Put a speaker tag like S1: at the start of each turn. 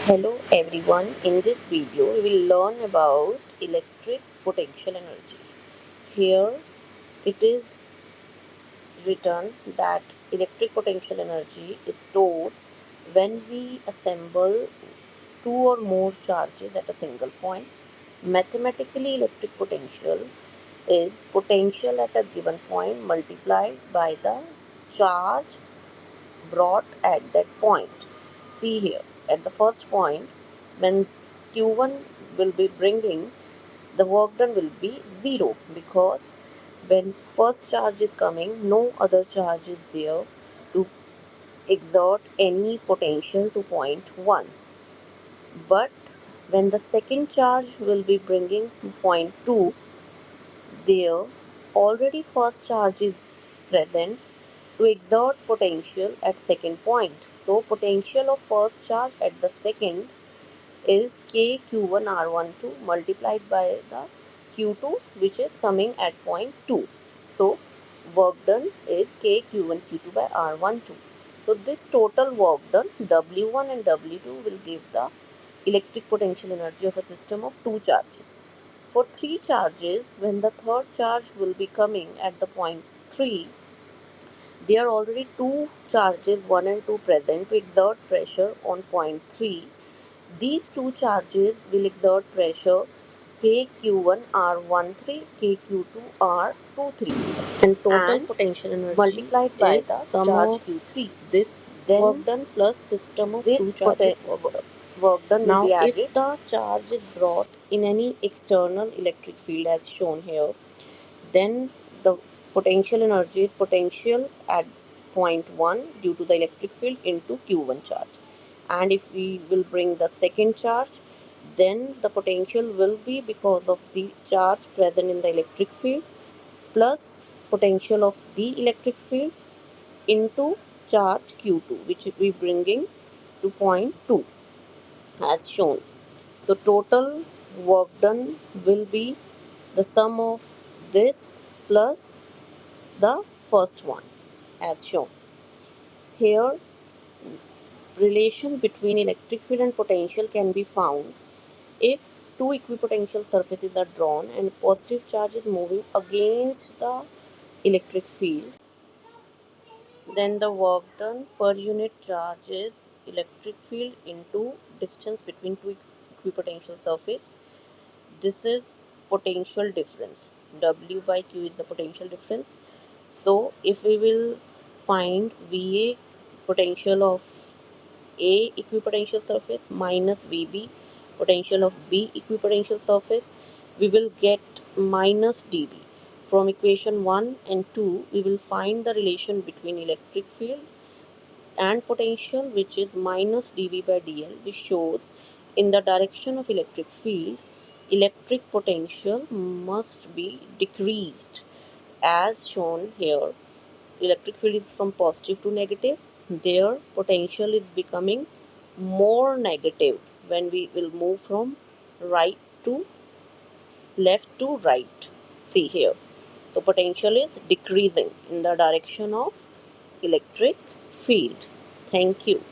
S1: Hello everyone, in this video we will learn about electric potential energy. Here it is written that electric potential energy is stored when we assemble two or more charges at a single point. Mathematically, electric potential is potential at a given point multiplied by the charge brought at that point. See here, at the first point, when Q1 will be bringing, the work done will be 0 because when first charge is coming, no other charge is there to exert any potential to point 1. But when the second charge will be bringing to point 2, there already first charge is present to exert potential at second point. So potential of first charge at the second is kq1r12 multiplied by the q2 which is coming at point 2. So work done is kq1 q2 by r12. So this total work done w1 and w2 will give the electric potential energy of a system of two charges. For three charges, when the third charge will be coming at the point 3, there are already two charges 1 and 2 present to exert pressure on point 3. These two charges will exert pressure kq1r13 kq2r23 and total
S2: And
S1: potential energy
S2: multiplied by
S1: is
S2: the
S1: sum
S2: charge
S1: of
S2: Q3.
S1: this work
S2: Then
S1: done plus system of two
S2: this
S1: charges work done.
S2: work done will
S1: Now
S2: be
S1: if
S2: added.
S1: the charge is brought in any external electric field as shown here, then the potential energy is potential at point 1 due to the electric field into q1 charge. And if we will bring the second charge, then the potential will be because of the charge present in the electric field plus potential of the electric field into charge q2 which we bringing to point 2 as shown. So total work done will be the sum of this plus the first one as shown. Here relation between electric field and potential can be found if two equipotential surfaces are drawn and positive charge is moving against the electric field, then the work done per unit charge is electric field into distance between two equipotential surface. This is potential difference. W by Q is the potential difference. So if we will find VA potential of A equipotential surface minus VB potential of B equipotential surface, we will get minus dB. From equation 1 and 2, we will find the relation between electric field and potential, which is minus dV by dL, which shows in the direction of electric field, electric potential must be decreased as shown here. Electric field is from positive to negative, their potential is becoming more negative when we will move from right to left to right. See here. So potential is decreasing in the direction of electric field. Thank you.